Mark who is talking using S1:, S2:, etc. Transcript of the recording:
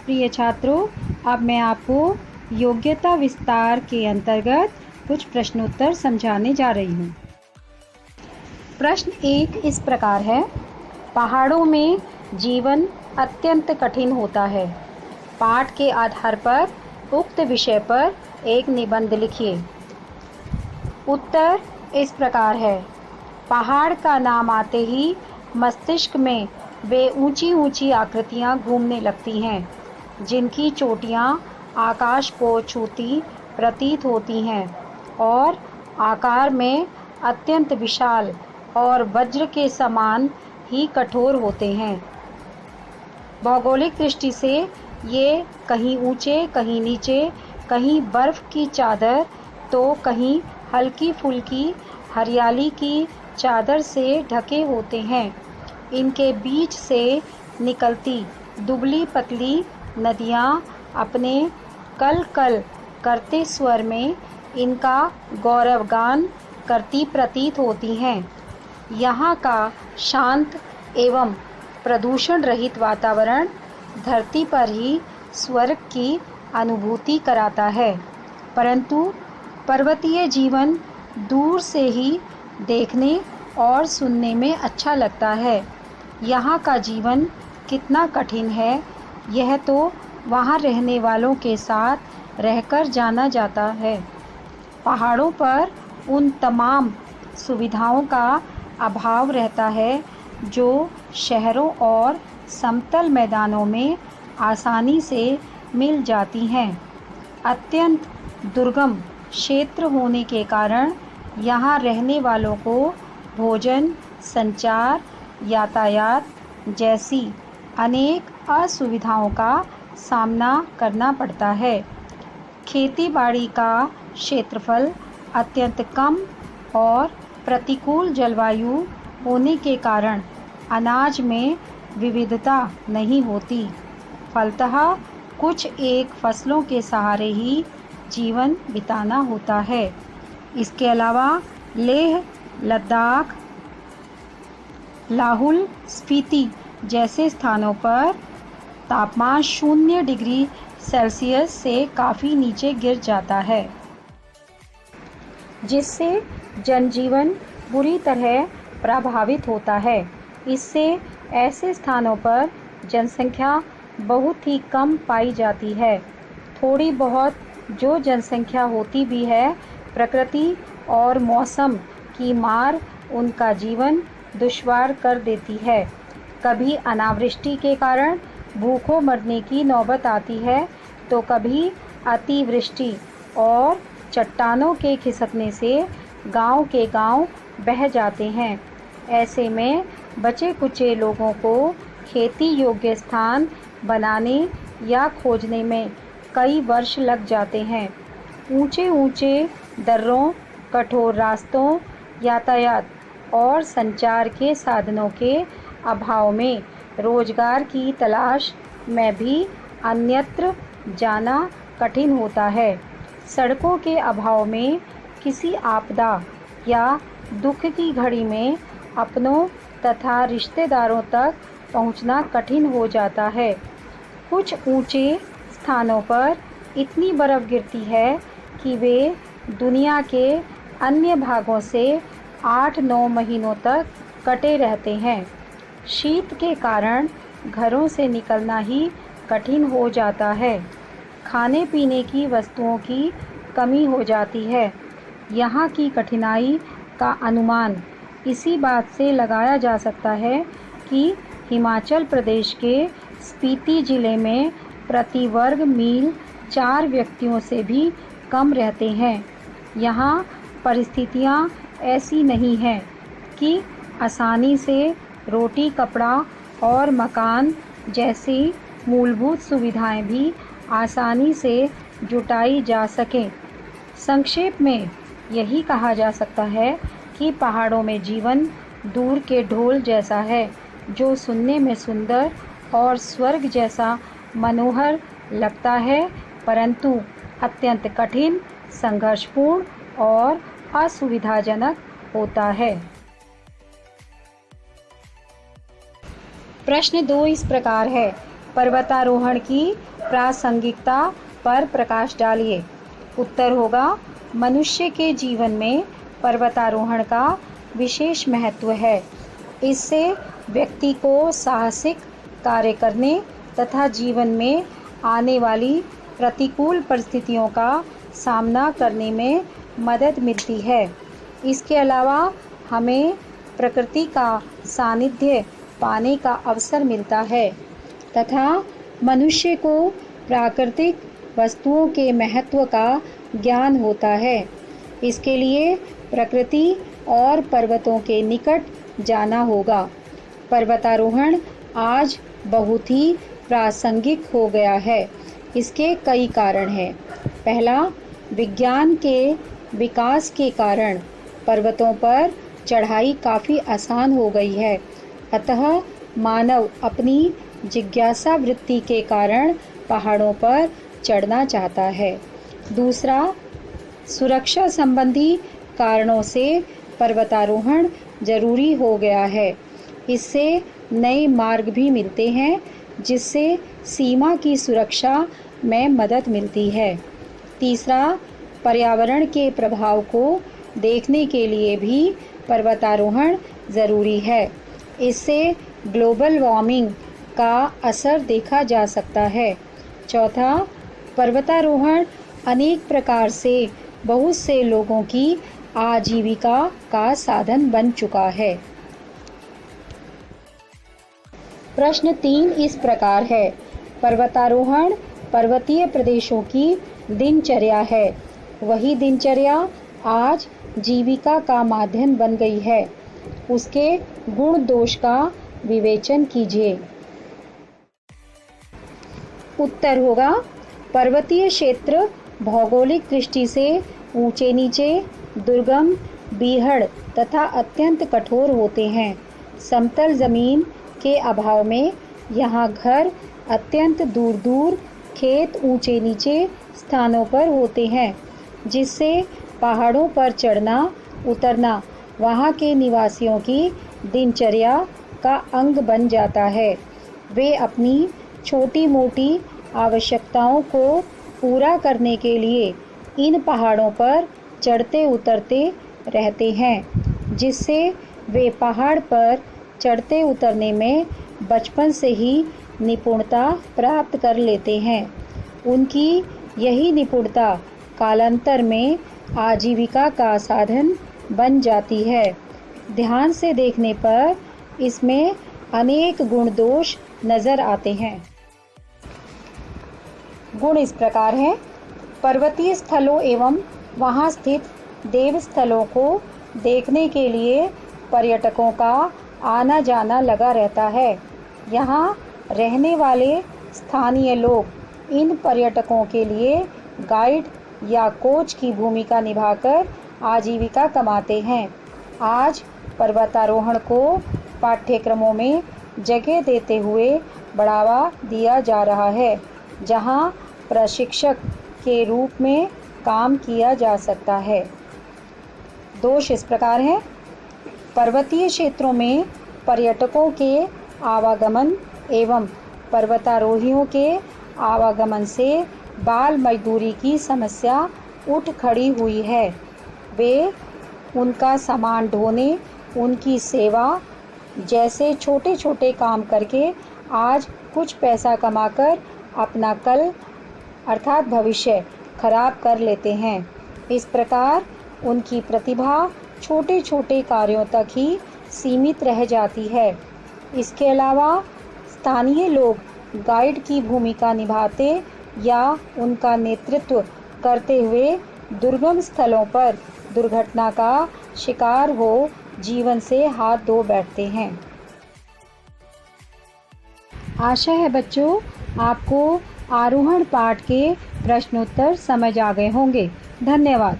S1: प्रिय छात्रों, अब मैं आपको योग्यता विस्तार के अंतर्गत कुछ प्रश्नोत्तर समझाने जा रही हूँ। प्रश्न 1 इस प्रकार है। पहाड़ों में जीवन अत्यंत कठिन होता है। पाठ के आधार पर उक्त विषय पर एक निबंध लिखिए। उत्तर इस प्रकार है। पहाड़ का नाम आते ही मस्तिष्क में वे ऊंची ऊंची आकृतियां घूमने लगती हैं, जिनकी चोटियां आकाश को छूती प्रतीत होती हैं और आकार में अत्यंत विशाल और वज्र के समान ही कठोर होते हैं। भौगोलिक दृष्टि से ये कहीं ऊंचे, कहीं नीचे, कहीं बर्फ की चादर तो कहीं हल्की फुल्की हरियाली की चादर से ढके होते हैं। इनके बीच से निकलती दुबली पतली नदियाँ अपने कल कल करते स्वर में इनका गौरवगान करती प्रतीत होती हैं। यहाँ का शांत एवं प्रदूषण रहित वातावरण धरती पर ही स्वर्ग की अनुभूति कराता है, परंतु पर्वतीय जीवन दूर से ही देखने और सुनने में अच्छा लगता है। यहाँ का जीवन कितना कठिन है, यह तो वहाँ रहने वालों के साथ रहकर जाना जाता है। पहाड़ों पर उन तमाम सुविधाओं का अभाव रहता है जो शहरों और समतल मैदानों में आसानी से मिल जाती हैं। अत्यंत दुर्गम क्षेत्र होने के कारण यहाँ रहने वालों को भोजन, संचार, यातायात जैसी अनेक असुविधाओं का सामना करना पड़ता है। खेती-बाड़ी का क्षेत्रफल अत्यंत कम और प्रतिकूल जलवायु होने के कारण अनाज में विविधता नहीं होती। फलतः कुछ एक फसलों के सहारे ही जीवन बिताना होता है। इसके अलावा लेह, लद्दाख, लाहुल स्पीति जैसे स्थानों पर तापमान 0 डिग्री सेल्सियस से काफ़ी नीचे गिर जाता है, जिससे जनजीवन बुरी तरह प्रभावित होता है। इससे ऐसे स्थानों पर जनसंख्या बहुत ही कम पाई जाती है। थोड़ी बहुत जो जनसंख्या होती भी है, प्रकृति और मौसम की मार उनका जीवन दुश्वार कर देती है। कभी अनावृष्टि के कारण भूखों मरने की नौबत आती है, तो कभी अतिवृष्टि और चट्टानों के खिसकने से गांव के गांव बह जाते हैं। ऐसे में बचे कुचे लोगों को खेती योग्य स्थान बनाने या खोजने में कई वर्ष लग जाते हैं। ऊंचे ऊंचे दर्रों, कठोर रास्तों, यातायात और संचार के साधनों के अभाव में रोजगार की तलाश में भी अन्यत्र जाना कठिन होता है। सड़कों के अभाव में किसी आपदा या दुख की घड़ी में अपनों तथा रिश्तेदारों तक पहुंचना कठिन हो जाता है। कुछ ऊंचे स्थानों पर इतनी बर्फ़ गिरती है कि वे दुनिया के अन्य भागों से 8-9 महीनों तक कटे रहते हैं। शीत के कारण घरों से निकलना ही कठिन हो जाता है। खाने पीने की वस्तुओं की कमी हो जाती है। यहाँ की कठिनाई का अनुमान इसी बात से लगाया जा सकता है कि हिमाचल प्रदेश के स्पीति जिले में प्रति वर्ग मील 4 व्यक्तियों से भी कम रहते हैं। यहाँ परिस्थितियाँ ऐसी नहीं हैं कि आसानी से रोटी, कपड़ा और मकान जैसी मूलभूत सुविधाएं भी आसानी से जुटाई जा सकें। संक्षेप में यही कहा जा सकता है कि पहाड़ों में जीवन दूर के ढोल जैसा है, जो सुनने में सुंदर और स्वर्ग जैसा मनोहर लगता है, परंतु अत्यंत कठिन, संघर्षपूर्ण और असुविधाजनक होता है। प्रश्न 2 इस प्रकार है। पर्वतारोहण की प्रासंगिकता पर प्रकाश डालिए। उत्तर होगा, मनुष्य के जीवन में पर्वतारोहण का विशेष महत्व है। इससे व्यक्ति को साहसिक कार्य करने तथा जीवन में आने वाली प्रतिकूल परिस्थितियों का सामना करने में मदद मिलती है। इसके अलावा हमें प्रकृति का सानिध्य पाने का अवसर मिलता है तथा मनुष्य को प्राकृतिक वस्तुओं के महत्व का ज्ञान होता है। इसके लिए प्रकृति और पर्वतों के निकट जाना होगा। पर्वतारोहण आज बहुत ही प्रासंगिक हो गया है। इसके कई कारण हैं। पहला, विज्ञान के विकास के कारण पर्वतों पर चढ़ाई काफ़ी आसान हो गई है। अतः मानव अपनी जिज्ञासा वृत्ति के कारण पहाड़ों पर चढ़ना चाहता है। दूसरा, सुरक्षा संबंधी कारणों से पर्वतारोहण जरूरी हो गया है। इससे नए मार्ग भी मिलते हैं, जिससे सीमा की सुरक्षा में मदद मिलती है। तीसरा, पर्यावरण के प्रभाव को देखने के लिए भी पर्वतारोहण ज़रूरी है। इससे ग्लोबल वार्मिंग का असर देखा जा सकता है। चौथा, पर्वतारोहण अनेक प्रकार से बहुत से लोगों की आजीविका का साधन बन चुका है। प्रश्न 3 इस प्रकार है। पर्वतारोहण पर्वतीय प्रदेशों की दिनचर्या है। वही दिनचर्या आज जीविका का माध्यम बन गई है। उसके गुण दोष का विवेचन कीजिए। उत्तर होगा, पर्वतीय क्षेत्र भौगोलिक दृष्टि से ऊंचे नीचे, दुर्गम, बीहड़ तथा अत्यंत कठोर होते हैं। समतल जमीन के अभाव में यहाँ घर अत्यंत दूर दूर, खेत ऊंचे नीचे स्थानों पर होते हैं, जिससे पहाड़ों पर चढ़ना उतरना वहाँ के निवासियों की दिनचर्या का अंग बन जाता है। वे अपनी छोटी मोटी आवश्यकताओं को पूरा करने के लिए इन पहाड़ों पर चढ़ते उतरते रहते हैं, जिससे वे पहाड़ पर चढ़ते उतरने में बचपन से ही निपुणता प्राप्त कर लेते हैं। उनकी यही निपुणता कालांतर में आजीविका का साधन बन जाती है। ध्यान से देखने पर इसमें अनेक गुण दोष नज़र आते हैं। गुण इस प्रकार हैं। पर्वतीय स्थलों एवं वहाँ स्थित देव स्थलों को देखने के लिए पर्यटकों का आना जाना लगा रहता है। यहाँ रहने वाले स्थानीय लोग इन पर्यटकों के लिए गाइड या कोच की भूमिका निभाकर आजीविका कमाते हैं। आज पर्वतारोहण को पाठ्यक्रमों में जगह देते हुए बढ़ावा दिया जा रहा है, जहां प्रशिक्षक के रूप में काम किया जा सकता है। दोष इस प्रकार हैं। पर्वतीय क्षेत्रों में पर्यटकों के आवागमन एवं पर्वतारोहियों के आवागमन से बाल मजदूरी की समस्या उठ खड़ी हुई है। वे उनका सामान ढोने, उनकी सेवा जैसे छोटे छोटे काम करके आज कुछ पैसा कमाकर अपना कल अर्थात भविष्य खराब कर लेते हैं। इस प्रकार उनकी प्रतिभा छोटे छोटे कार्यों तक ही सीमित रह जाती है। इसके अलावा स्थानीय लोग गाइड की भूमिका निभाते या उनका नेतृत्व करते हुए दुर्गम स्थलों पर दुर्घटना का शिकार हो जीवन से हाथ धो बैठते हैं। आशा है बच्चों आपको आरोहण पाठ के प्रश्नोत्तर समझ आ गए होंगे। धन्यवाद।